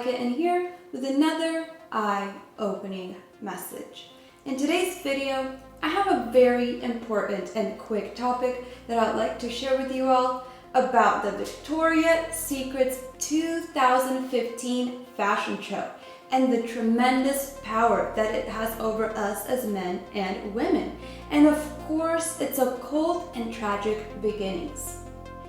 Kitten here with another eye-opening message. In today's video, I have a very important and quick topic that I'd like to share with you all about the Victoria's Secret's 2015 fashion show and the tremendous power that it has over us as men and women, and of course its occult and tragic beginnings.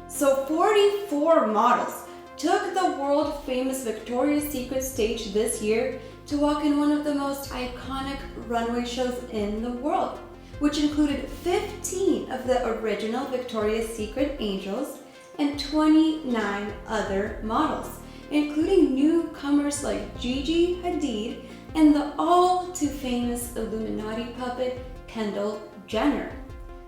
So 44 models took the world-famous Victoria's Secret stage this year to walk in one of the most iconic runway shows in the world, which included 15 of the original Victoria's Secret angels and 29 other models, including newcomers like Gigi Hadid and the all-too-famous Illuminati puppet Kendall Jenner.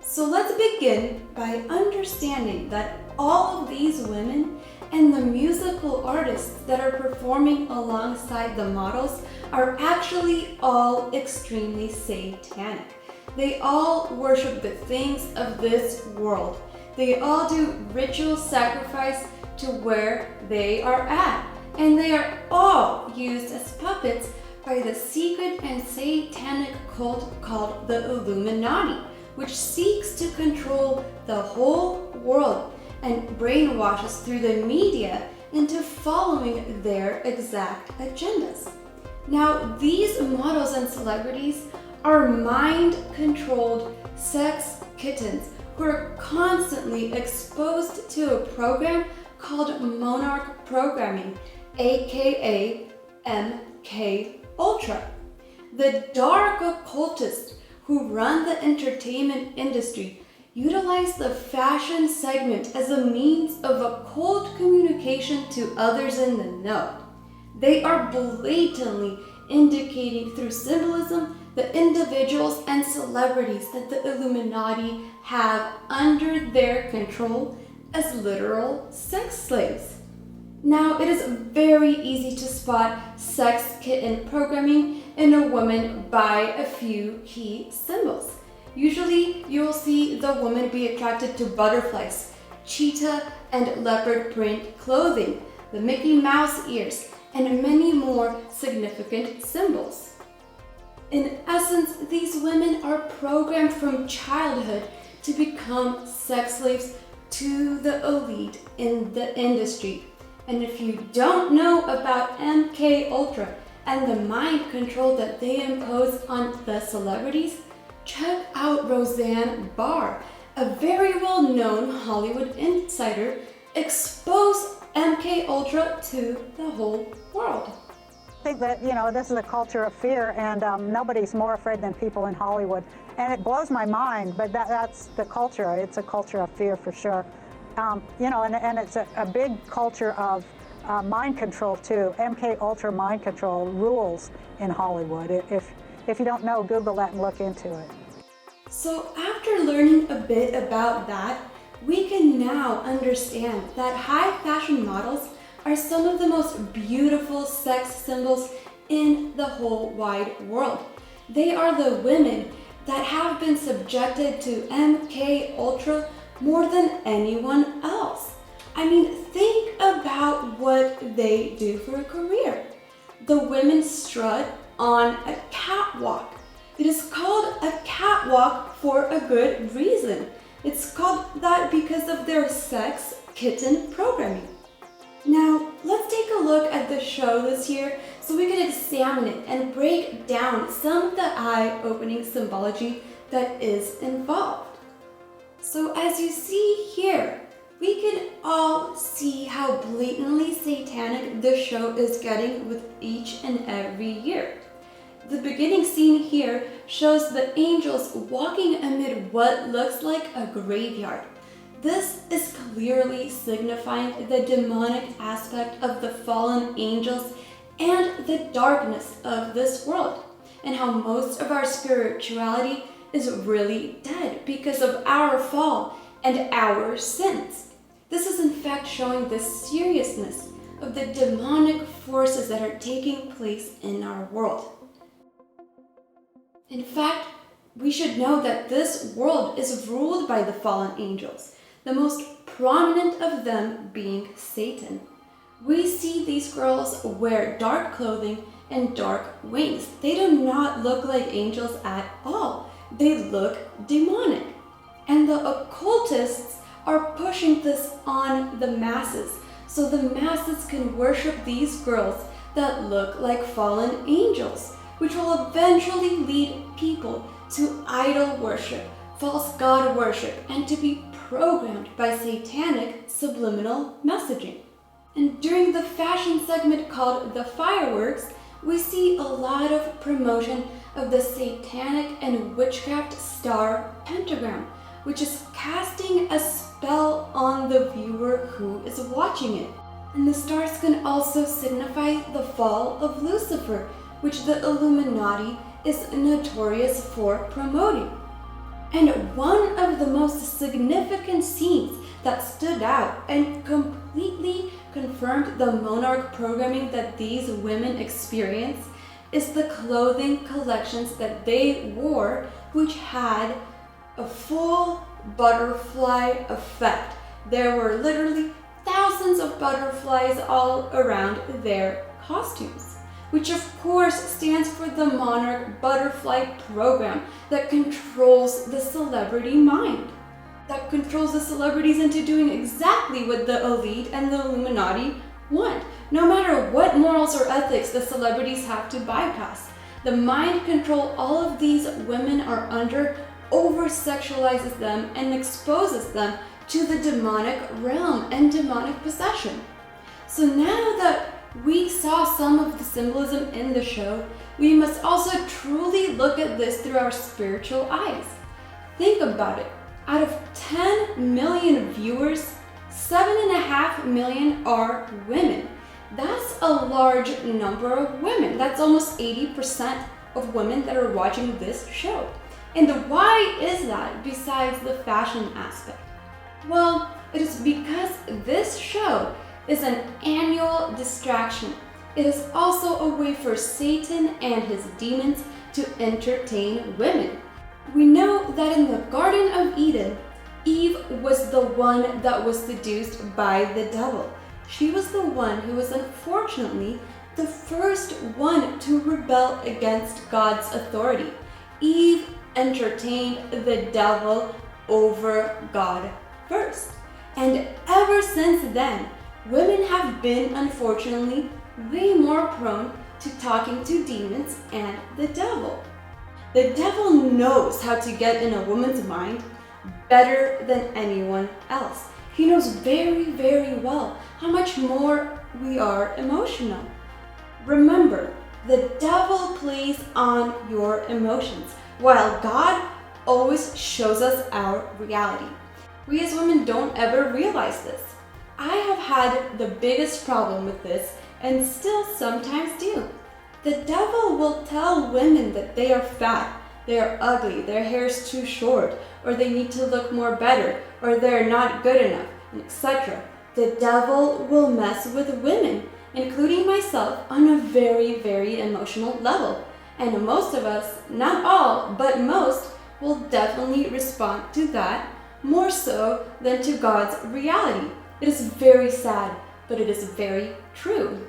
So let's begin by understanding that all of these women and the musical artists that are performing alongside the models are actually all extremely satanic. They all worship the things of this world. They all do ritual sacrifice to where they are at, and they are all used as puppets by the secret and satanic cult called the Illuminati, which seeks to control the whole world and brainwashes through the media into following their exact agendas. Now, these models and celebrities are mind-controlled sex kittens who are constantly exposed to a program called Monarch Programming, aka MK Ultra. The dark occultists who run the entertainment industry utilize the fashion segment as a means of occult communication to others in the know. They are blatantly indicating through symbolism the individuals and celebrities that the Illuminati have under their control as literal sex slaves. Now, it is very easy to spot sex kitten programming in a woman by a few key symbols. Usually, you'll see the woman be attracted to butterflies, cheetah and leopard print clothing, the Mickey Mouse ears, and many more significant symbols. In essence, these women are programmed from childhood to become sex slaves to the elite in the industry. And if you don't know about MK Ultra and the mind control that they impose on the celebrities, check out Roseanne Barr, a very well-known Hollywood insider, expose MK Ultra to the whole world. I think that, this is a culture of fear, and nobody's more afraid than people in Hollywood. And it blows my mind, but that's the culture. It's a culture of fear for sure. And it's a big culture of mind control too. MK Ultra mind control rules in Hollywood. If you don't know, Google that and look into it. So after learning a bit about that, we can now understand that high fashion models are some of the most beautiful sex symbols in the whole wide world. They are the women that have been subjected to MK Ultra more than anyone else. I mean, think about what they do for a career. The women strut on a catwalk. It is called a catwalk for a good reason. It's called that because of their sex kitten programming. Now, let's take a look at the show this year so we can examine it and break down some of the eye-opening symbology that is involved. So as you see here, we can all see how blatantly satanic the show is getting with each and every year. The beginning scene here shows the angels walking amid what looks like a graveyard. This is clearly signifying the demonic aspect of the fallen angels and the darkness of this world, and how most of our spirituality is really dead because of our fall and our sins. This is in fact showing the seriousness of the demonic forces that are taking place in our world. In fact, we should know that this world is ruled by the fallen angels, the most prominent of them being Satan. We see these girls wear dark clothing and dark wings. They do not look like angels at all. They look demonic. And the occultists are pushing this on the masses, so the masses can worship these girls that look like fallen angels, which will eventually lead people to idol worship, false god worship, and to be programmed by satanic subliminal messaging. And during the fashion segment called The Fireworks, we see a lot of promotion of the satanic and witchcraft star pentagram, which is casting a spell on the viewer who is watching it. And the stars can also signify the fall of Lucifer, which the Illuminati is notorious for promoting. And one of the most significant scenes that stood out and completely confirmed the monarch programming that these women experience is the clothing collections that they wore, which had a full butterfly effect. There were literally thousands of butterflies all around their costumes, which of course stands for the monarch butterfly program that controls the celebrity mind, that controls the celebrities into doing exactly what the elite and the Illuminati want, no matter what morals or ethics the celebrities have to bypass. The mind control all of these women are under over-sexualizes them and exposes them to the demonic realm and demonic possession. So now that we saw some of the symbolism in the show, we must also truly look at this through our spiritual eyes. Think about it. Out of 10 million viewers, 7.5 million are women. That's a large number of women. That's almost 80% of women that are watching this show. And why is that besides the fashion aspect? Well, it is because this show is an annual distraction. It is also a way for Satan and his demons to entertain women. We know that in the Garden of Eden, Eve was the one that was seduced by the devil. She was the one who was unfortunately the first one to rebel against God's authority. Eve entertained the devil over God first. And ever since then, women have been, unfortunately, way more prone to talking to demons and the devil. The devil knows how to get in a woman's mind better than anyone else. He knows very, very well how much more we are emotional. Remember, the devil plays on your emotions, while God always shows us our reality. We as women don't ever realize this. I have had the biggest problem with this and still sometimes do. The devil will tell women that they are fat, they are ugly, their hair is too short, or they need to look more better, or they're not good enough, etc. The devil will mess with women, including myself, on a very, very emotional level. And most of us, not all, but most, will definitely respond to that more so than to God's reality. It is very sad, but it is very true.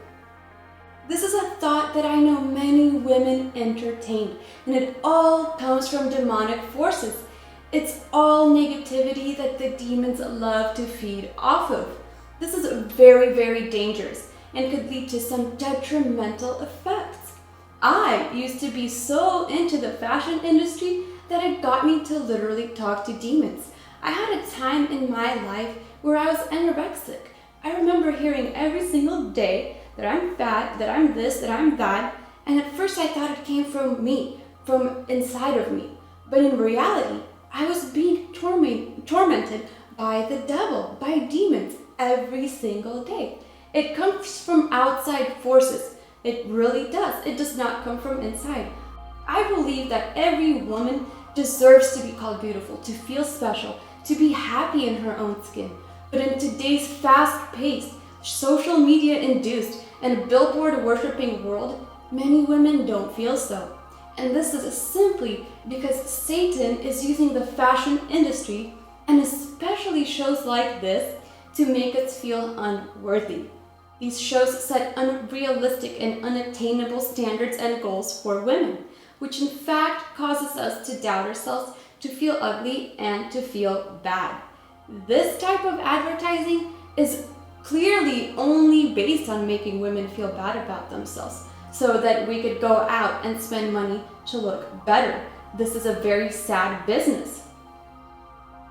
This is a thought that I know many women entertain, and it all comes from demonic forces. It's all negativity that the demons love to feed off of. This is very, very dangerous and could lead to some detrimental effects. I used to be so into the fashion industry that it got me to literally talk to demons. I had a time in my life where I was anorexic. I remember hearing every single day that I'm fat, that I'm this, that I'm that, and at first I thought it came from me, from inside of me. But in reality, I was being tormented by the devil, by demons, every single day. It comes from outside forces. It really does. It does not come from inside. I believe that every woman deserves to be called beautiful, to feel special, to be happy in her own skin. But in today's fast-paced, social media-induced, and billboard-worshipping world, many women don't feel so. And this is simply because Satan is using the fashion industry, and especially shows like this, to make us feel unworthy. These shows set unrealistic and unattainable standards and goals for women, which in fact causes us to doubt ourselves, to feel ugly, and to feel bad. This type of advertising is clearly only based on making women feel bad about themselves, so that we could go out and spend money to look better. This is a very sad business.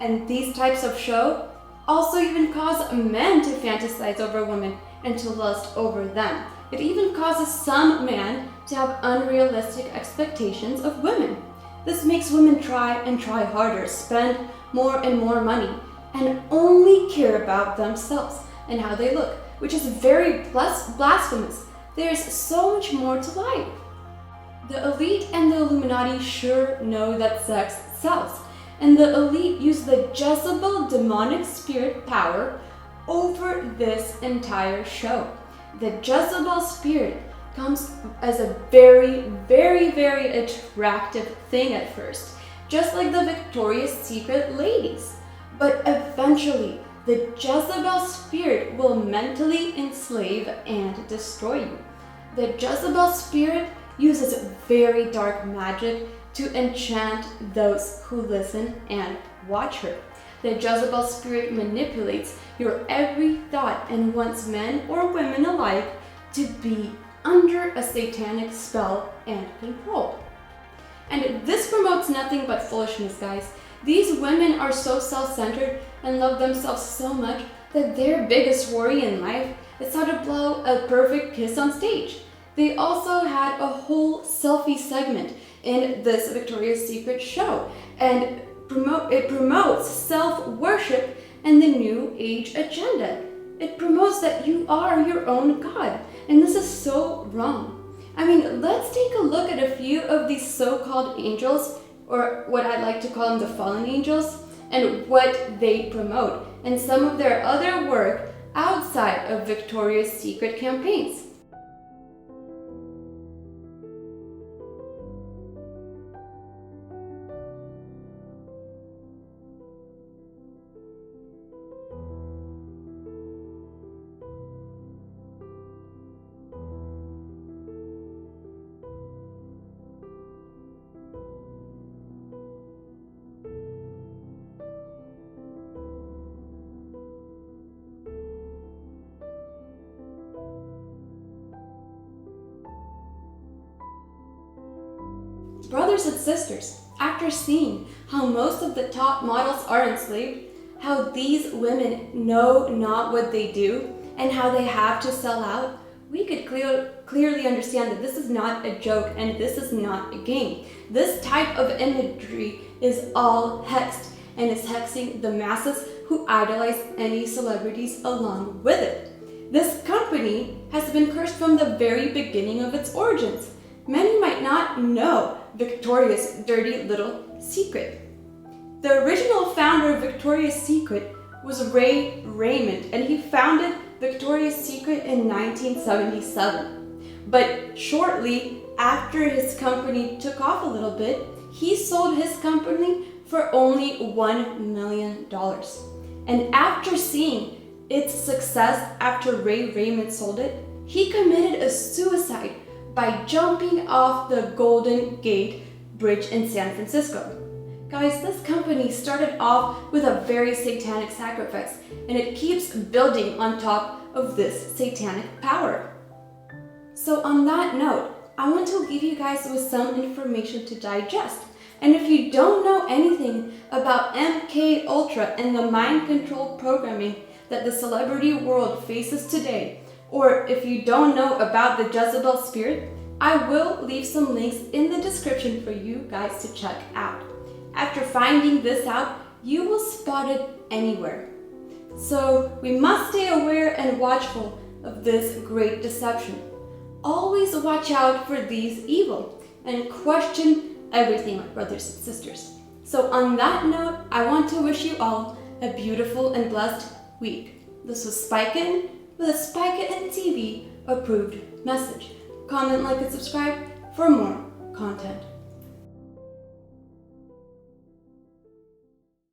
And these types of show also even cause men to fantasize over women and to lust over them. It even causes some men to have unrealistic expectations of women. This makes women try and try harder, spend more and more money, and only care about themselves and how they look, which is very blasphemous. There's so much more to life. The elite and the Illuminati sure know that sex sells, and the elite use the Jezebel demonic spirit power over this entire show. The Jezebel spirit comes as a very, very, very attractive thing at first, just like the Victoria's Secret ladies. But eventually, the Jezebel spirit will mentally enslave and destroy you. The Jezebel spirit uses very dark magic to enchant those who listen and watch her. The Jezebel spirit manipulates your every thought and wants men or women alike to be under a satanic spell and control. And this promotes nothing but foolishness, guys. These women are so self-centered and love themselves so much that their biggest worry in life is how to blow a perfect kiss on stage. They also had a whole selfie segment in this Victoria's Secret show, and it promotes self-worship and the New Age agenda. It promotes that you are your own God, and this is so wrong. I mean, let's take a look at a few of these so-called angels, or what I like to call them the fallen angels, and what they promote, and some of their other work outside of Victoria's Secret campaigns. Brothers and sisters, after seeing how most of the top models are enslaved, how these women know not what they do, and how they have to sell out, we could clearly understand that this is not a joke and this is not a game. This type of imagery is all hexed and is hexing the masses who idolize any celebrities along with it. This company has been cursed from the very beginning of its origins. Many might not know Victoria's dirty little secret. The original founder of Victoria's Secret was Ray Raymond, and he founded Victoria's Secret in 1977. But shortly after his company took off a little bit, he sold his company for only $1 million. And after seeing its success after Ray Raymond sold it, he committed a suicide by jumping off the Golden Gate Bridge in San Francisco. Guys, this company started off with a very satanic sacrifice, and it keeps building on top of this satanic power. So on that note, I want to leave you guys with some information to digest. And if you don't know anything about MK Ultra and the mind control programming that the celebrity world faces today, or if you don't know about the Jezebel spirit, I will leave some links in the description for you guys to check out. After finding this out, you will spot it anywhere. So we must stay aware and watchful of this great deception. Always watch out for these evil and question everything, my brothers and sisters. So on that note, I want to wish you all a beautiful and blessed week. This was Spike It with a Spike It TV approved message. Comment, like, and subscribe for more content.